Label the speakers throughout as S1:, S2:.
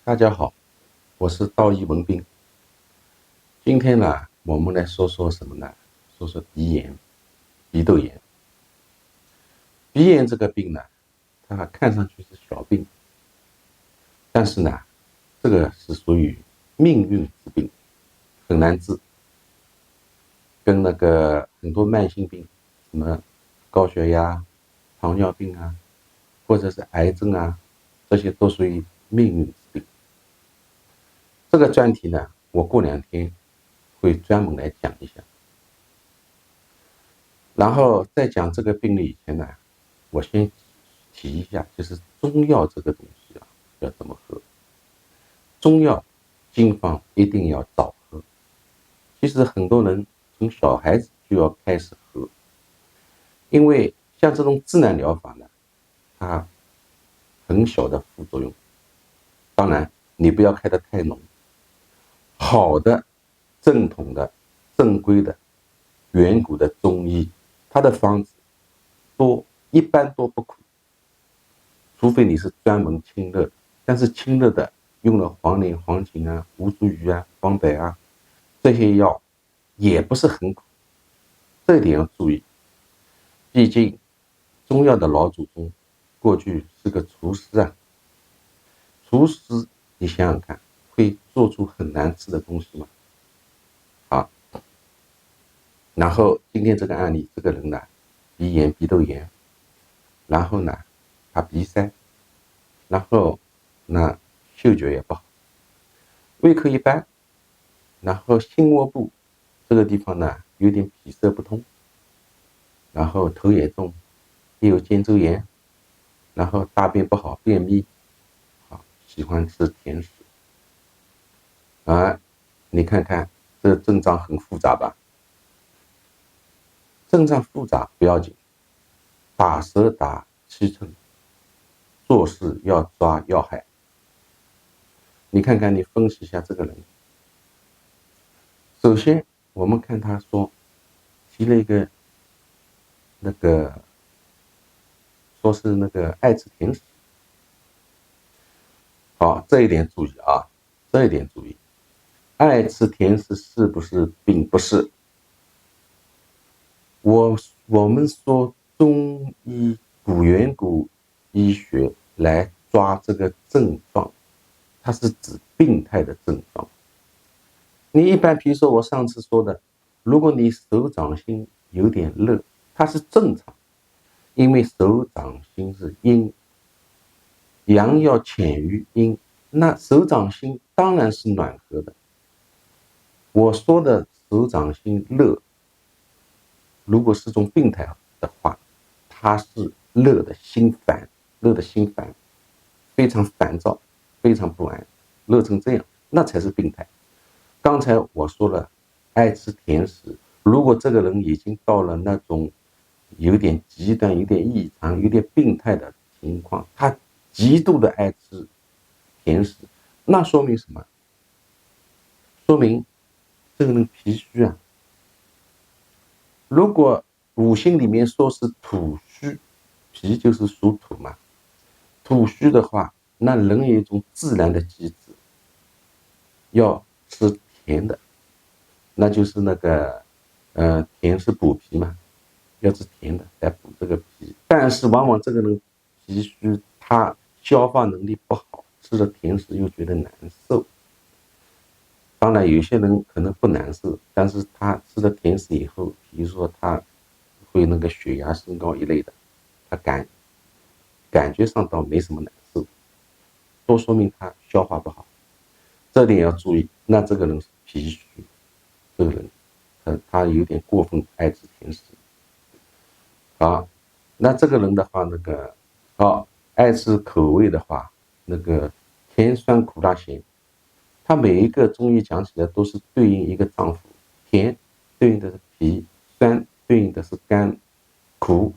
S1: 大家好，我是道义文斌。今天呢，我们来说说什么呢？说说鼻炎、鼻窦炎。鼻炎这个病呢，它看上去是小病，但是呢，这个是属于命运之病，很难治。跟那个很多慢性病，什么高血压、糖尿病啊，或者是癌症啊，这些都属于命运之病。这个专题呢，我过2天会专门来讲一下。然后在讲这个病例以前呢，我先提一下，就是中药这个东西啊，要怎么喝。中药经方一定要早喝。其实很多人从小孩子就要开始喝，因为像这种自然疗法呢，它很小的副作用。当然，你不要开得太浓。好的、正统的、正规的、远古的中医，它的方子一般都不苦，除非你是专门清热的。但是清热的用了黄连、黄芩啊、吴茱萸啊、方柏啊这些药也不是很苦，这一点要注意。毕竟中药的老祖宗过去是个厨师啊，厨师你想想看，会做出很难吃的东西吗？好，然后今天这个案例，这个人呢，鼻炎、鼻窦炎，然后呢，他鼻塞，然后那嗅觉也不好，胃口一般，然后心窝部这个地方呢有点闭塞不通，然后头也重，也有肩周炎，然后大便不好，便秘，啊，喜欢吃甜食，啊，你看看这症状很复杂吧？症状复杂不要紧，打蛇打七寸，做事要抓要害。你看看，你分析一下这个人。首先，我们看他说提了一个那个，说是那个爱吃甜食。好，这一点注意啊，这一点注意。爱吃甜食是不是并不是？我们说中医远古医学来抓这个症状，它是指病态的症状。你一般比如说我上次说的，如果你手掌心有点热，它是正常，因为手掌心是阴，阳要潜于阴，那手掌心当然是暖和的。我说的手掌心热，如果是种病态的话，它是热的心烦，热的心烦，非常烦躁，非常不安，热成这样，那才是病态。刚才我说了，爱吃甜食，如果这个人已经到了那种有点极端、有点异常、有点病态的情况，他极度的爱吃甜食，那说明什么？说明这个人脾虚啊。如果五行里面说是土虚，脾就是属土嘛，土虚的话，那人有一种自然的机制，要吃甜的，那就是那个甜是补脾嘛，要吃甜的来补这个脾。但是往往这个人脾虚，他消化能力不好，吃了甜食又觉得难受。当然有些人可能不难受，但是他吃了甜食以后，比如说他会那个血压升高一类的，他感觉上倒没什么难受，都说明他消化不好，这点要注意。那这个人是脾虚，这个人他有点过分爱吃甜食。好，那这个人的话，爱吃口味的话，那个甜酸苦辣咸，它每一个中医讲起来都是对应一个脏腑，甜对应的是脾，酸对应的是肝，苦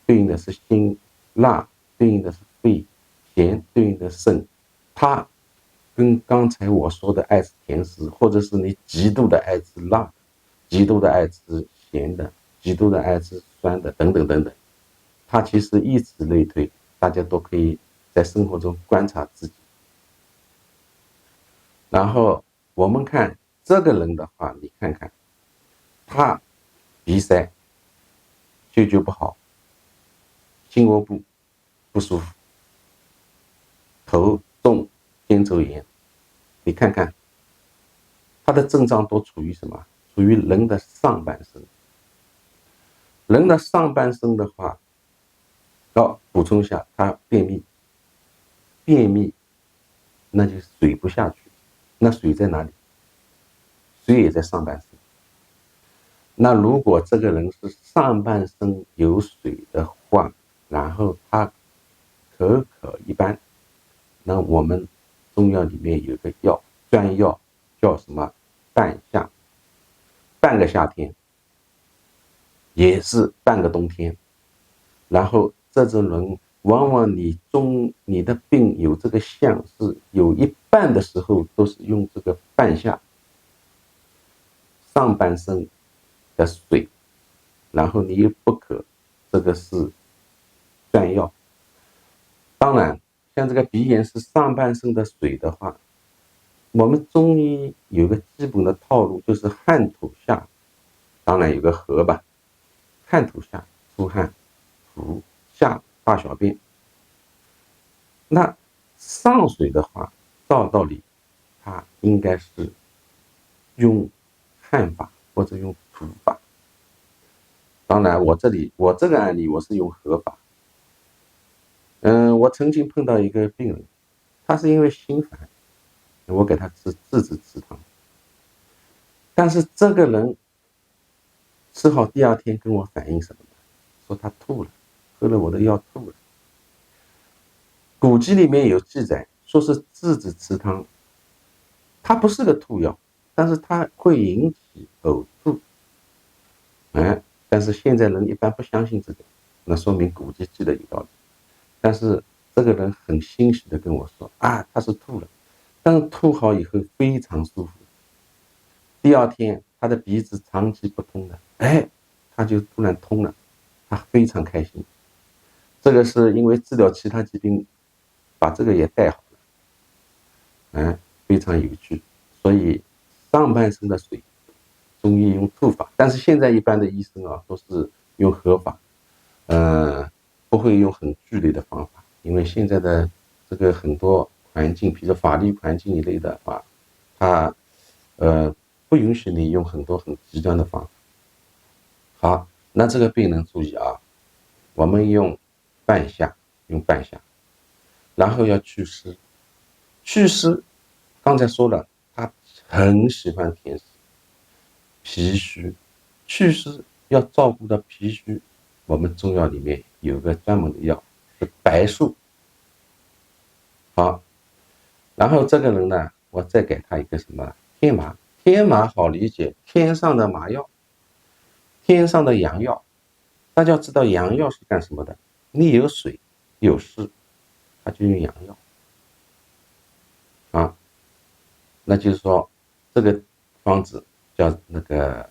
S1: 对应的是心，辣对应的是肺，咸对应的是肾。它跟刚才我说的爱吃甜食，或者是你极度的爱吃辣的，极度的爱吃咸的，极度的爱吃酸的，等等等等，它其实以此类推，大家都可以在生活中观察自己。然后我们看这个人的话，你看看他鼻塞、嗅觉不好、心窝部不舒服、头重、肩周炎，你看看他的症状都处于什么？处于人的上半身。人的上半身的话，要补充一下，他便秘，便秘那就水不下去，那水在哪里？水也在上半身。那如果这个人是上半身有水的话，然后他口渴一般，那我们中药里面有个药，专药叫什么？半夏，半个夏天，也是半个冬天。然后这种人，往往你的病有这个象，是有一半的时候都是用这个半夏，上半身的水，然后你又不渴，这个是专药。当然，像这个鼻炎是上半身的水的话，我们中医有个基本的套路，就是汗吐下，当然有个和吧，汗吐下，出汗，吐下大小便。那上水的话，照道理，它应该是用汗法或者用吐法。当然，我这个案例我是用和法。我曾经碰到一个病人，他是因为心烦，我给他治质子池汤，但是这个人吃好第二天跟我反映什么呢？说他吐了，喝了我的药吐了。古籍里面有记载，说是质子池汤，它不是个吐药，但是它会引起呕吐。但是现在人一般不相信这个，那说明古籍记得有道理。但是这个人很欣喜的跟我说啊，他是吐了，但是吐好以后非常舒服。第二天他的鼻子长期不通的，他就突然通了，他非常开心。这个是因为治疗其他疾病，把这个也带好了，非常有趣。所以上半身的水，中医用吐法，但是现在一般的医生啊都是用和法，不会用很剧烈的方法，因为现在的这个很多环境，比如法律环境一类的话，它不允许你用很多很极端的方法。好，那这个病人注意啊，我们用半夏，然后要祛湿。祛湿，刚才说了，他很喜欢甜食，脾虚，祛湿要照顾到脾虚，我们中药里面有个专门的药是白术。好，然后这个人呢，我再给他一个什么天麻。天麻好理解，天上的麻药，天上的阳药。大家知道阳药是干什么的？你有水有湿，它就用阳药啊。那就是说，这个方子叫那个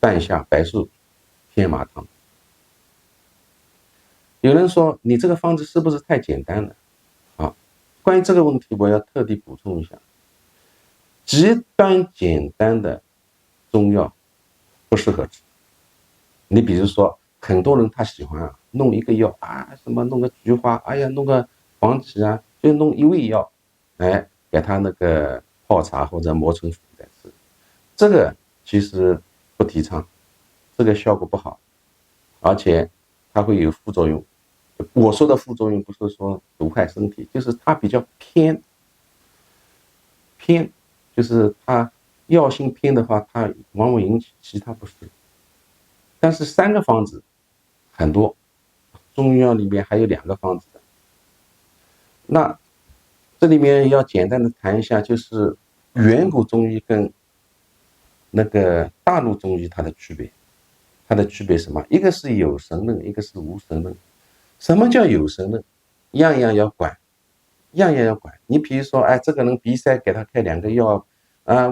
S1: 半夏白术天麻汤。有人说你这个方子是不是太简单了？关于这个问题，我要特地补充一下，极端简单的中药不适合吃。你比如说，很多人他喜欢弄一个药什么弄个菊花，弄个黄芪啊，就弄一味药，给他那个泡茶或者磨成粉再吃。这个其实不提倡，这个效果不好，而且它会有副作用。我说的副作用不是说毒害身体，就是它比较偏，就是它药性偏的话，它往往引起其他不适。但是3个方子很多，中药里面还有2个方子的。那这里面要简单的谈一下，就是远古中医跟那个大陆中医它的区别。它的区别是什么？一个是有神论，一个是无神论。什么叫有神论？样样要管，样样要管。你比如说，这个人鼻塞，给他开2个药，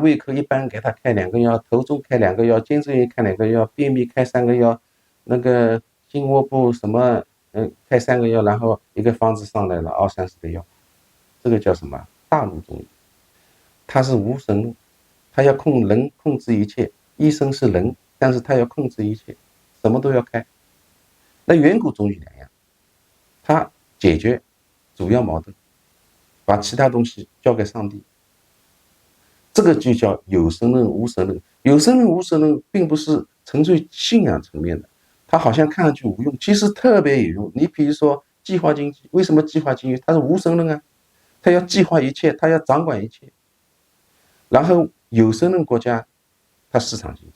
S1: 胃口一般给他开2个药，头重开2个药，肩周炎开2个药，便秘开3个药，那个心窝部什么，开3个药，然后一个方子上来了，20-30个药，这个叫什么？大陆中医。他是无神论，他要人控制一切，医生是人，但是他要控制一切，什么都要开。那远古宗义两样，他解决主要矛盾，把其他东西交给上帝，这个就叫有神论、无神论。有神论、无神论并不是纯粹信仰层面的，它好像看上去无用，其实特别有用。你比如说计划经济，为什么计划经济？它是无神论啊，它要计划一切，它要掌管一切。然后有神论国家，它市场经济，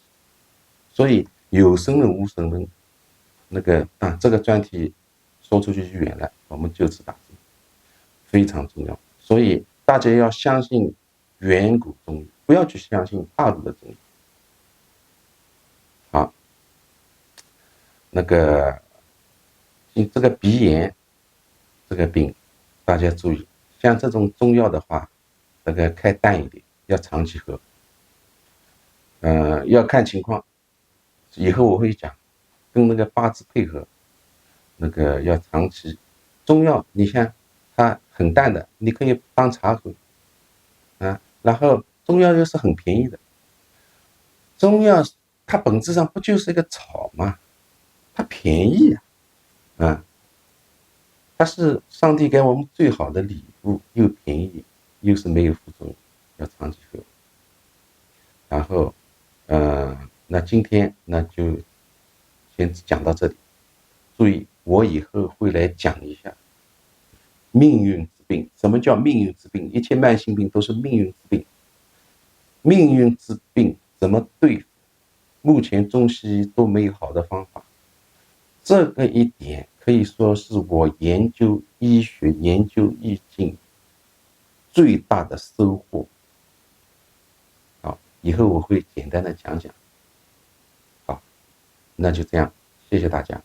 S1: 所以有神论、无神论，这个专题说出去就远了，我们就此打住，非常重要。所以大家要相信远古中医，不要去相信大陆的中医。好，这个鼻炎这个病，大家注意，像这种中药的话，开淡一点，要长期喝。要看情况，以后我会讲，跟八字配合，要长期。中药你像它很淡的，你可以当茶喝啊。然后中药又是很便宜的，中药它本质上不就是一个草吗？它便宜啊，它是上帝给我们最好的礼物，又便宜，又是没有副作用，要长期喝。然后，那今天那就先讲到这里。注意，我以后会来讲一下命运之病。什么叫命运之病？一切慢性病都是命运之病。命运之病怎么对付？目前中西医都没有好的方法。这个一点可以说是我研究医学、研究易经最大的收获。好，以后我会简单的讲讲。好，那就这样，谢谢大家。